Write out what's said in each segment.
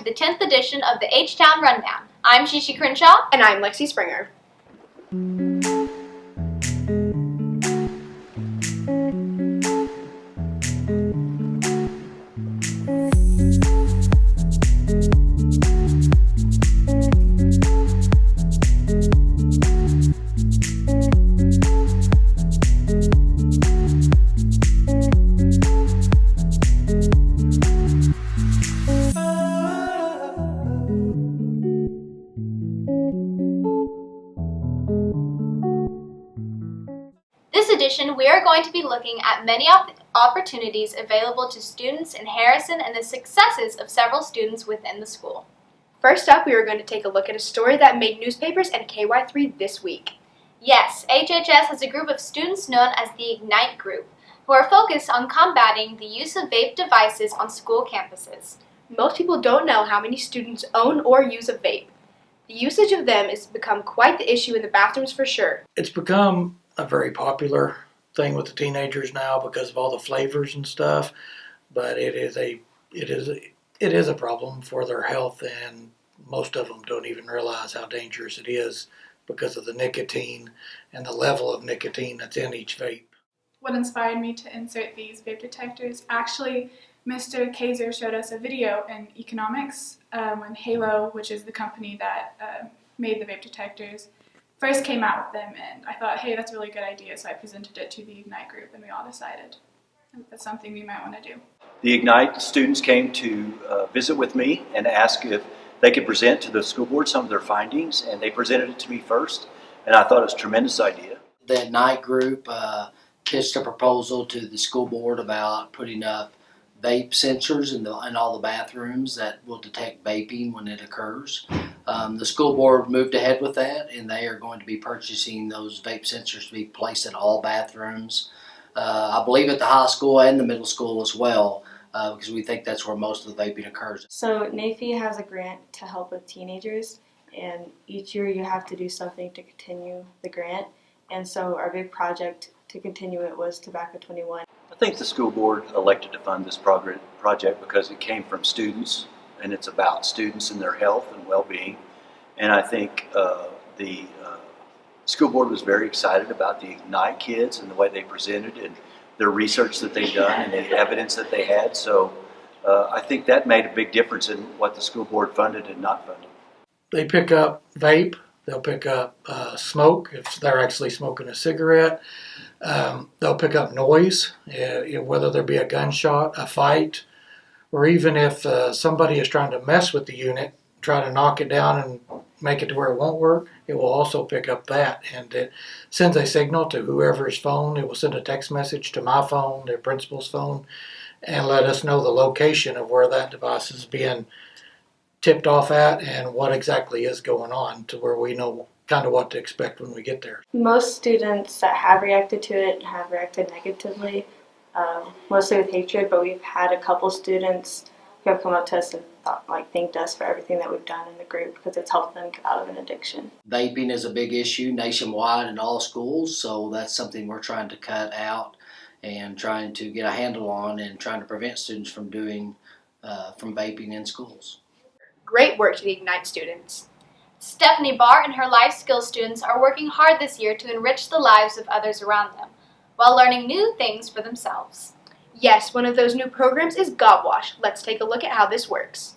the 10th edition of the H-Town Rundown. I'm Shishi Crenshaw. And I'm Lexi Springer. This edition, we are going to be looking at many opportunities available to students in Harrison and the successes of several students within the school. First up, we are going to take a look at a story that made newspapers and KY3 this week. Yes, HHS has a group of students known as the Ignite Group, who are focused on combating the use of vape devices on school campuses. Most people don't know how many students own or use a vape. The usage of them has become quite the issue in the bathrooms for sure. It's become a very popular thing with the teenagers now because of all the flavors and stuff, but it is a problem for their health, and most of them don't even realize how dangerous it is because of the nicotine and the level of nicotine that's in each vape. What inspired me to insert these vape detectors, actually, Mr. Kaiser showed us a video in economics when Halo, which is the company that made the vape detectors, first came out with them, and I thought, hey, that's a really good idea, so I presented it to the Ignite group, and we all decided that's something we might want to do. The Ignite students came to visit with me and asked if they could present to the school board some of their findings, and they presented it to me first, and I thought it was a tremendous idea. The Ignite group pitched a proposal to the school board about putting up vape sensors in all the bathrooms that will detect vaping when it occurs. The school board moved ahead with that, and they are going to be purchasing those vape sensors to be placed in all bathrooms. I believe at the high school and the middle school as well, because we think that's where most of the vaping occurs. So NAFE has a grant to help with teenagers, and each year you have to do something to continue the grant. And so our big project to continue it was Tobacco 21. I think the school board elected to fund this project because it came from students, and it's about students and their health and well-being. And I think the school board was very excited about the Ignite kids and the way they presented and their research that they've done and the evidence that they had. So I think that made a big difference in what the school board funded and not funded. They pick up vape, they'll pick up smoke if they're actually smoking a cigarette. They'll pick up noise, whether there be a gunshot, a fight, or even if somebody is trying to mess with the unit, try to knock it down and make it to where it won't work, it will also pick up that. And it sends a signal to whoever's phone. It will send a text message to my phone, their principal's phone, and let us know the location of where that device is being tipped off at and what exactly is going on, to where we know kind of what to expect when we get there. Most students that have reacted to it have reacted negatively, mostly with hatred, but we've had a couple students who have come up to us and thanked us for everything that we've done in the group because it's helped them get out of an addiction. Vaping is a big issue nationwide in all schools, so that's something we're trying to cut out and trying to get a handle on and trying to prevent students from from vaping in schools. Great work to the Ignite students. Stephanie Barr and her life skills students are working hard this year to enrich the lives of others around them, while learning new things for themselves. Yes, one of those new programs is Gobwash. Let's take a look at how this works.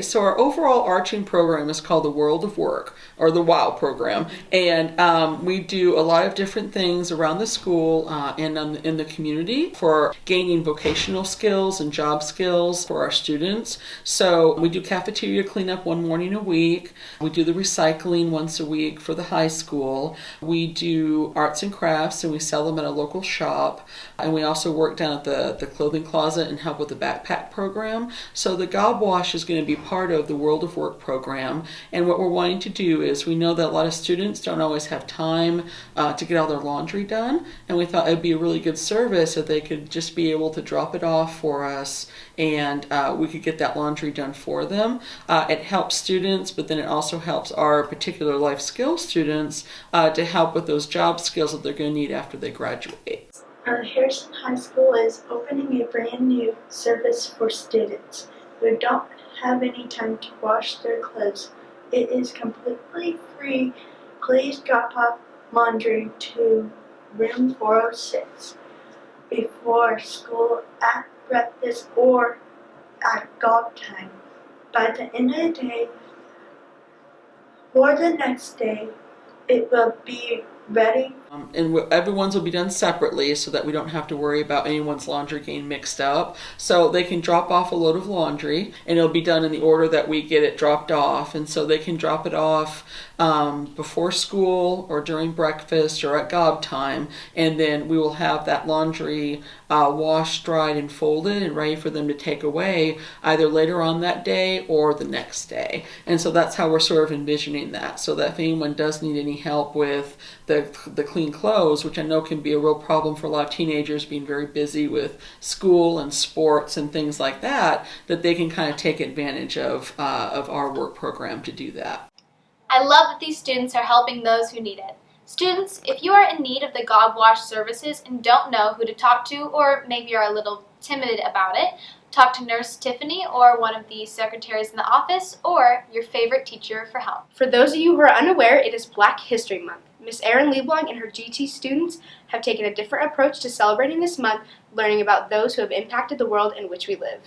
So our overall arching program is called the World of Work, or the WOW program, and we do a lot of different things around the school and in the community for gaining vocational skills and job skills for our students. So we do cafeteria cleanup one morning a week. We do the recycling once a week for the high school. We do arts and crafts, and we sell them at a local shop. And we also work down at the clothing closet and help with the backpack program. So the Gobwash is going to be part of the World of Work program, and what we're wanting to do is, we know that a lot of students don't always have time to get all their laundry done, and we thought it would be a really good service if they could just be able to drop it off for us, and we could get that laundry done for them. It helps students, but then it also helps our particular life skills students to help with those job skills that they're going to need after they graduate. Harrison High School is opening a brand new service for students who don't have any time to wash their clothes. It is completely free. Please drop off laundry to room 406 before school, at breakfast, or at golf time. By the end of the day or the next day, it will be ready. And everyone's will be done separately so that we don't have to worry about anyone's laundry getting mixed up. So they can drop off a load of laundry and it'll be done in the order that we get it dropped off. And so they can drop it off before school or during breakfast or at gob time. And then we will have that laundry washed, dried, and folded and ready for them to take away either later on that day or the next day. And so that's how we're sort of envisioning that. So that if anyone does need any help with the clean clothes, which I know can be a real problem for a lot of teenagers being very busy with school and sports and things like that, that they can kind of take advantage of our work program to do that. I love that these students are helping those who need it. Students, if you are in need of the Gob Wash services and don't know who to talk to, or maybe you're a little timid about it, talk to Nurse Tiffany or one of the secretaries in the office or your favorite teacher for help. For those of you who are unaware, it is Black History Month. Miss Erin Lieblang and her GT students have taken a different approach to celebrating this month, learning about those who have impacted the world in which we live.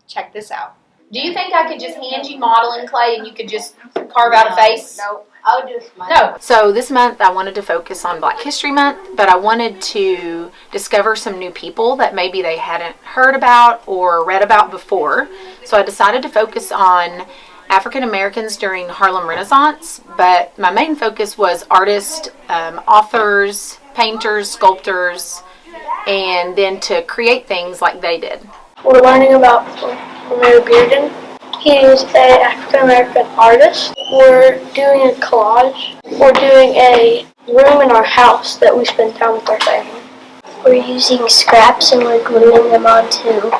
Check this out. Do you think I could just hand you modeling clay and you could just carve out a face? No, I would just No. So this month I wanted to focus on Black History Month, but I wanted to discover some new people that maybe they hadn't heard about or read about before. So I decided to focus on African Americans during Harlem Renaissance, but my main focus was artists, authors, painters, sculptors, and then to create things like they did. We're learning about Romare Bearden. He's an African American artist. We're doing a collage. We're doing a room in our house that we spend time with our family. We're using scraps and we're gluing them onto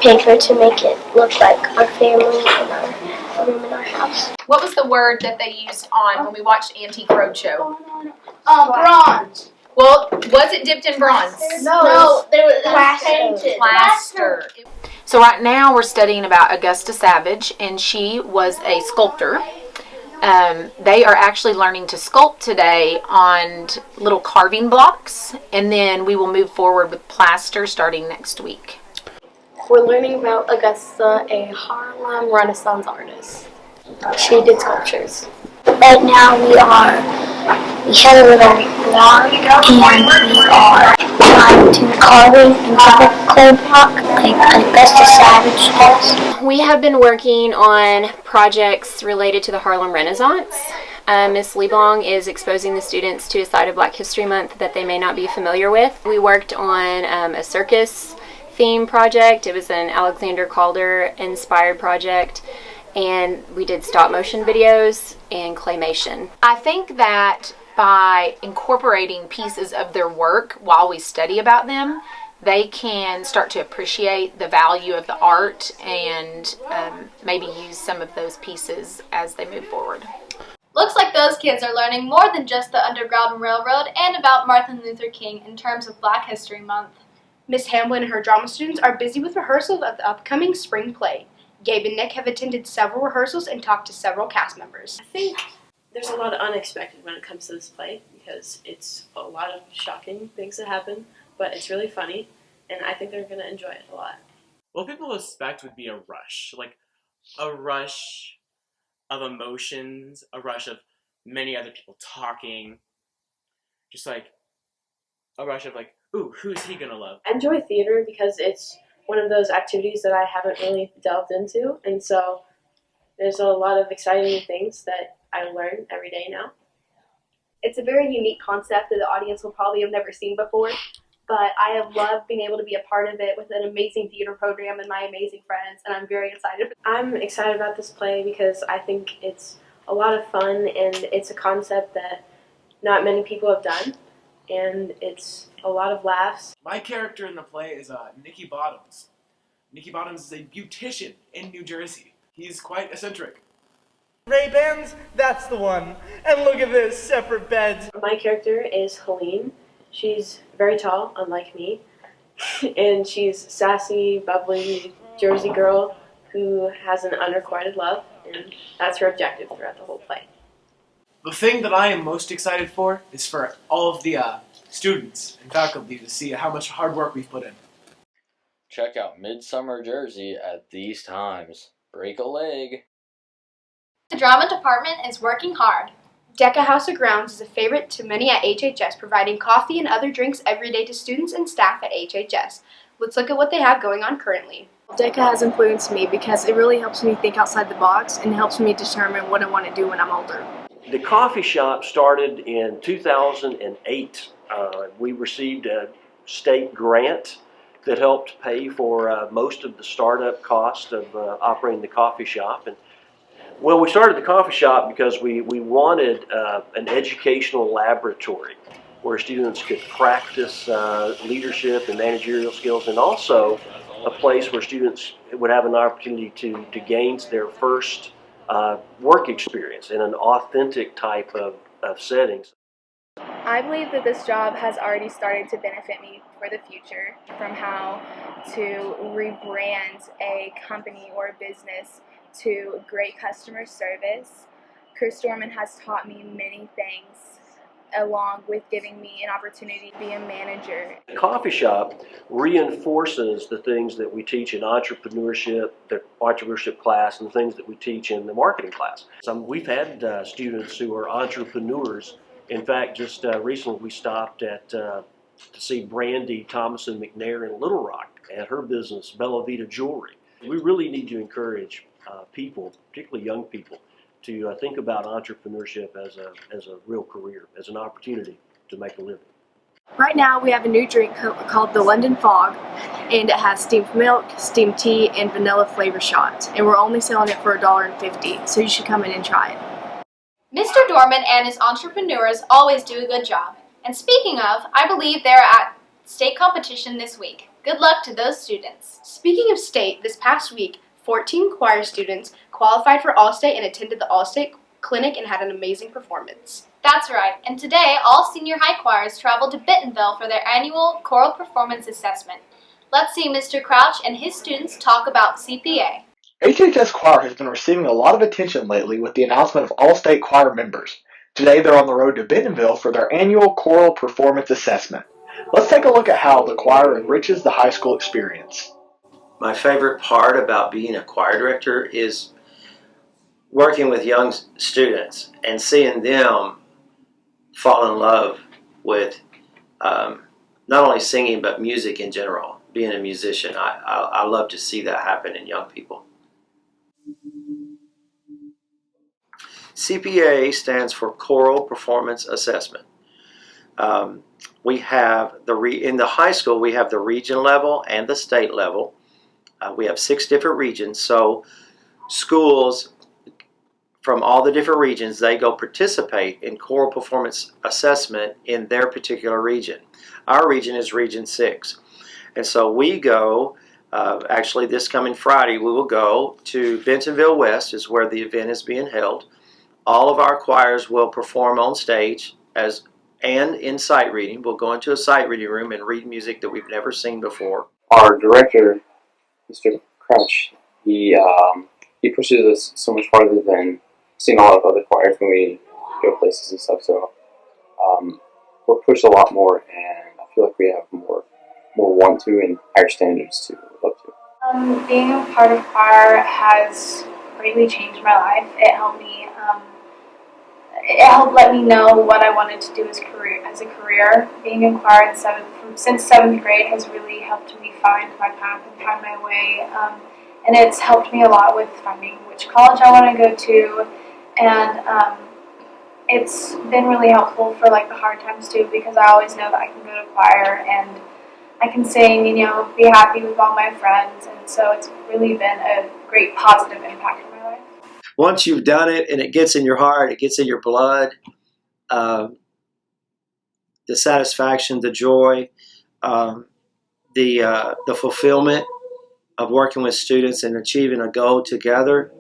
paper to make it look like our family and our room in our house. What was the word that they used on when we watched Antique Roadshow? Bronze. Well, was it dipped in bronze? No, they were painted. Plaster. So right now we're studying about Augusta Savage, and she was a sculptor. They are actually learning to sculpt today on little carving blocks, and then we will move forward with plaster starting next week. We're learning about Augusta, a Harlem Renaissance artist. She did sculptures. Right now we have a little log and we are trying to carving and double clay block like Augusta Savage does. We have been working on projects related to the Harlem Renaissance. Ms. Lieblang is exposing the students to a side of Black History Month that they may not be familiar with. We worked on a circus theme project. It was an Alexander Calder inspired project. And we did stop motion videos and claymation. I think that by incorporating pieces of their work while we study about them, they can start to appreciate the value of the art and maybe use some of those pieces as they move forward. Looks like those kids are learning more than just the Underground Railroad and about Martin Luther King in terms of Black History Month. Miss Hamblin and her drama students are busy with rehearsals of the upcoming spring play. Gabe and Nick have attended several rehearsals and talked to several cast members. I think there's a lot of unexpected when it comes to this play because it's a lot of shocking things that happen, but it's really funny, and I think they're going to enjoy it a lot. What people expect would be a rush, like a rush of emotions, a rush of many other people talking, just like a rush of like, ooh, who's he going to love? I enjoy theater because it's one of those activities that I haven't really delved into, and so there's a lot of exciting things that I learn every day now. It's a very unique concept that the audience will probably have never seen before, but I have loved being able to be a part of it with an amazing theater program and my amazing friends, and I'm very excited. I'm excited about this play because I think it's a lot of fun, and it's a concept that not many people have done, and it's a lot of laughs. My character in the play is Nicky Bottoms. Nicky Bottoms is a beautician in New Jersey. He's quite eccentric. Ray-Bans? That's the one. And look at this, separate beds. My character is Helene. She's very tall, unlike me. And she's sassy, bubbly Jersey girl who has an unrequited love, and that's her objective throughout the whole play. The thing that I am most excited for is for all of the students and faculty to see how much hard work we've put in. Check out Midsummer Jersey at these times. Break a leg. The drama department is working hard. Decca House of Grounds is a favorite to many at HHS, providing coffee and other drinks every day to students and staff at HHS. Let's look at what they have going on currently. DECA has influenced me because it really helps me think outside the box and helps me determine what I want to do when I'm older. The coffee shop started in 2008. We received a state grant that helped pay for most of the startup cost of operating the coffee shop. And well, we started the coffee shop because we wanted an educational laboratory where students could practice leadership and managerial skills, and also a place where students would have an opportunity to gain their first work experience in an authentic type of settings. I believe that this job has already started to benefit me for the future, from how to rebrand a company or a business to great customer service. Chris Dorman has taught me many things, along with giving me an opportunity to be a manager. The coffee shop reinforces the things that we teach in entrepreneurship, the entrepreneurship class, and the things that we teach in the marketing class. We've had students who are entrepreneurs. In fact, just recently we stopped to see Brandy Thomason McNair in Little Rock at her business, Bella Vita Jewelry. We really need to encourage people, particularly young people, to think about entrepreneurship as a real career, as an opportunity to make a living. Right now we have a new drink called the London Fog, and it has steamed milk, steamed tea, and vanilla flavor shots. And we're only selling it for $1.50, so you should come in and try it. Mr. Dorman and his entrepreneurs always do a good job. And speaking of, I believe they're at state competition this week. Good luck to those students. Speaking of state, this past week, 14 choir students qualified for All-State and attended the All-State Clinic and had an amazing performance. That's right, and today all senior high choirs traveled to Bentonville for their annual choral performance assessment. Let's see Mr. Crouch and his students talk about CPA. HHS Choir has been receiving a lot of attention lately with the announcement of all-state choir members. Today they're on the road to Bentonville for their annual choral performance assessment. Let's take a look at how the choir enriches the high school experience. My favorite part about being a choir director is working with young students and seeing them fall in love with not only singing but music in general. Being a musician, I love to see that happen in young people. CPA stands for Choral Performance Assessment. We have in the high school we have the region level and the state level. We have 6 different regions, so schools from all the different regions, they go participate in choral performance assessment in their particular region. Our region is Region 6. And so we go, actually this coming Friday, we will go to Bentonville West, is where the event is being held. All of our choirs will perform on stage and in sight reading. We'll go into a sight reading room and read music that we've never seen before. Our director, Mr. Crouch, he pushes us so much farther than seeing a lot of other choirs when we go places and stuff. So we're pushed a lot more, and I feel like we have more want to and higher standards to live up to. Being a part of choir has greatly changed my life. It helped me. It helped let me know what I wanted to do as a career. Being in choir since 7th grade has really helped me find my path and find my way. And it's helped me a lot with finding which college I want to go to. And it's been really helpful for like the hard times too, because I always know that I can go to choir and I can sing and, be happy with all my friends. And so it's really been a great positive impact on my life. Once you've done it and it gets in your heart, it gets in your blood, the satisfaction, the joy, the fulfillment of working with students and achieving a goal together,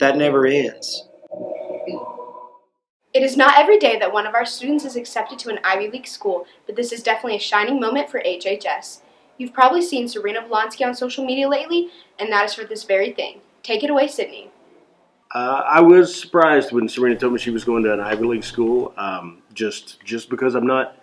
that never ends. It is not every day that one of our students is accepted to an Ivy League school, but this is definitely a shining moment for HHS. You've probably seen Serena Blonsky on social media lately, and that is for this very thing. Take it away, Sydney. I was surprised when Serena told me she was going to an Ivy League school, just because I'm not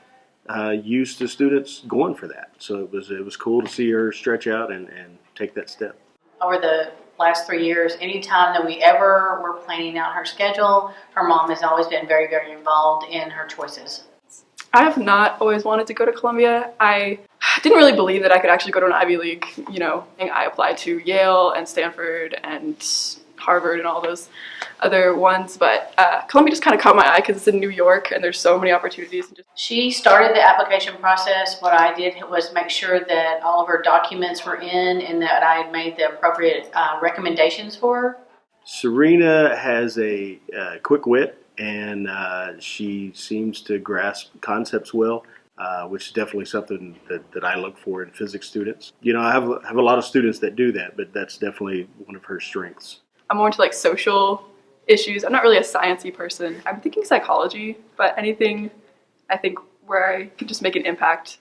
used to students going for that. So it was cool to see her stretch out and take that step. Over the last 3 years, anytime that we ever were planning out her schedule, her mom has always been very, very involved in her choices. I have not always wanted to go to Columbia. I didn't really believe that I could actually go to an Ivy League, I applied to Yale and Stanford and Harvard and all those other ones, but Columbia just kind of caught my eye because it's in New York and there's so many opportunities. She started the application process. What I did was make sure that all of her documents were in and that I had made the appropriate recommendations for her. Serena has a quick wit, and she seems to grasp concepts well, which is definitely something that I look for in physics students. I have a lot of students that do that, but that's definitely one of her strengths. I'm more into social issues. I'm not really a sciencey person. I'm thinking psychology, but anything I think where I can just make an impact.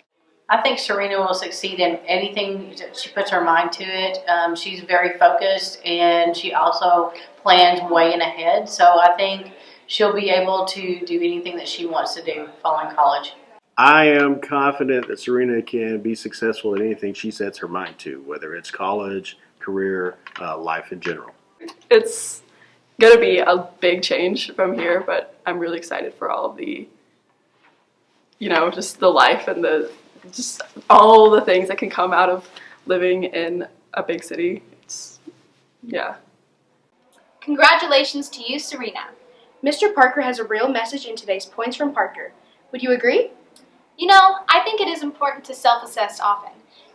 I think Serena will succeed in anything that she puts her mind to it. She's very focused and she also plans way in ahead. So I think she'll be able to do anything that she wants to do following college. I am confident that Serena can be successful in anything she sets her mind to, whether it's college, career, life in general. It's going to be a big change from here, but I'm really excited for all of the, just the life and just all the things that can come out of living in a big city. Yeah. Congratulations to you, Serena. Mr. Parker has a real message in today's Points from Parker. Would you agree? I think it is important to self-assess often,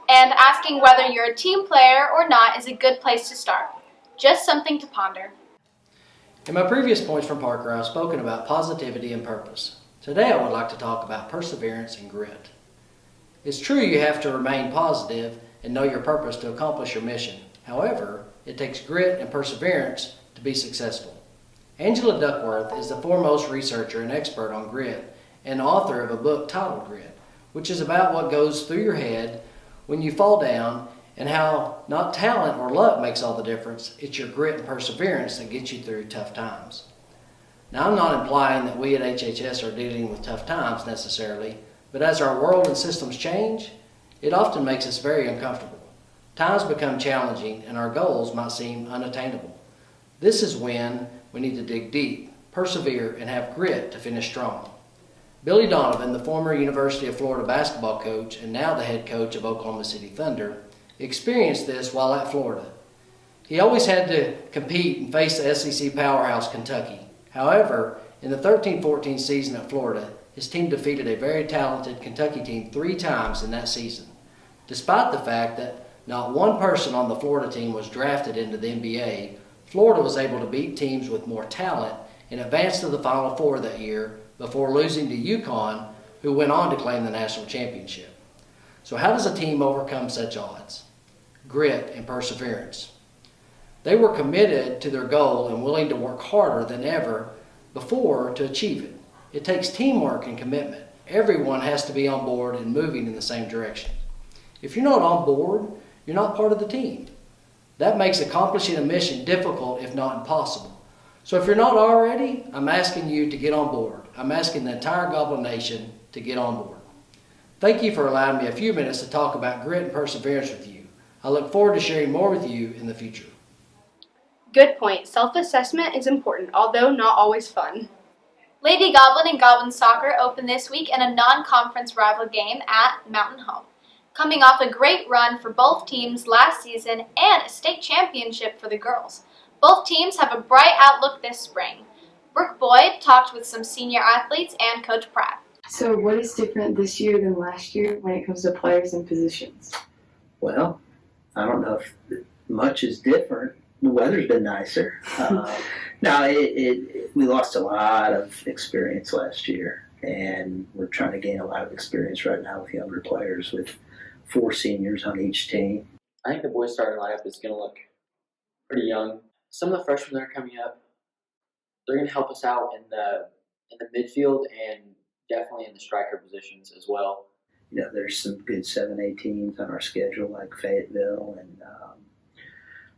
and asking whether you're a team player or not is a good place to start. Just something to ponder. In my previous Points from Parker, I've spoken about positivity and purpose. Today I would like to talk about perseverance and grit. It's true you have to remain positive and know your purpose to accomplish your mission. However, it takes grit and perseverance to be successful. Angela Duckworth is the foremost researcher and expert on grit and author of a book titled Grit, which is about what goes through your head when you fall down and how not talent or luck makes all the difference. It's your grit and perseverance that gets you through tough times. Now, I'm not implying that we at HHS are dealing with tough times necessarily, but as our world and systems change, it often makes us very uncomfortable. Times become challenging and our goals might seem unattainable. This is when we need to dig deep, persevere, and have grit to finish strong. Billy Donovan, the former University of Florida basketball coach and now the head coach of Oklahoma City Thunder, experienced this while at Florida. He always had to compete and face the SEC powerhouse Kentucky. However, in the 13-14 season at Florida, his team defeated a very talented Kentucky team 3 times in that season. Despite the fact that not one person on the Florida team was drafted into the NBA, Florida was able to beat teams with more talent and advance to the Final Four that year before losing to UConn, who went on to claim the national championship. So how does a team overcome such odds? Grit and perseverance. They were committed to their goal and willing to work harder than ever before to achieve it. It takes teamwork and commitment. Everyone has to be on board and moving in the same direction. If you're not on board, you're not part of the team. That makes accomplishing a mission difficult, if not impossible. So if you're not already, I'm asking you to get on board. I'm asking the entire Goblin Nation to get on board. Thank you for allowing me a few minutes to talk about grit and perseverance with you. I look forward to sharing more with you in the future. Good point. Self-assessment is important, although not always fun. Lady Goblin and Goblin Soccer open this week in a non-conference rival game at Mountain Home, coming off a great run for both teams last season and a state championship for the girls. Both teams have a bright outlook this spring. Brooke Boyd talked with some senior athletes and Coach Pratt. So what is different this year than last year when it comes to players and positions? Well, I don't know if much is different. The weather's been nicer. We lost a lot of experience last year, and we're trying to gain a lot of experience right now with younger players, with 4 seniors on each team. I think the boys' starting lineup is going to look pretty young. Some of the freshmen that are coming up, they're going to help us out in the midfield and definitely in the striker positions as well. there's some good 7A teams on our schedule, like Fayetteville and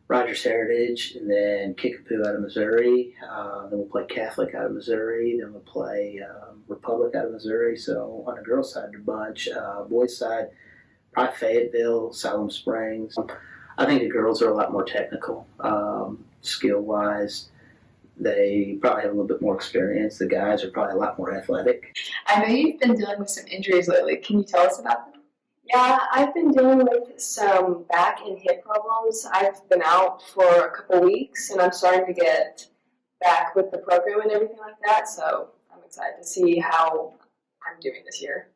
Rogers Heritage, and then Kickapoo out of Missouri. Then we'll play Catholic out of Missouri. Then we'll play Republic out of Missouri. So on the girls' side, a bunch. Boys' side, probably Fayetteville, Siloam Springs. I think the girls are a lot more technical, skill-wise. They probably have a little bit more experience. The guys are probably a lot more athletic. I know you've been dealing with some injuries lately. Can you tell us about them? Yeah, I've been dealing with some back and hip problems. I've been out for a couple weeks, and I'm starting to get back with the program and everything like that, so I'm excited to see how I'm doing this year.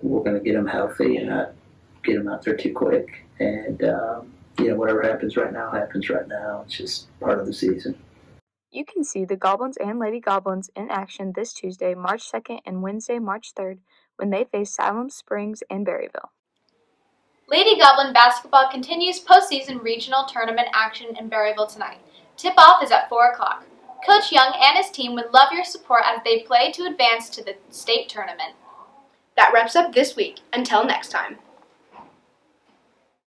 We're going to get them healthy and not get them out there too quick. And, whatever happens right now happens right now. It's just part of the season. You can see the Goblins and Lady Goblins in action this Tuesday, March 2nd and Wednesday, March 3rd, when they face Siloam Springs and Berryville. Lady Goblin basketball continues postseason regional tournament action in Berryville tonight. Tip-off is at 4 o'clock. Coach Young and his team would love your support as they play to advance to the state tournament. That wraps up this week. Until next time.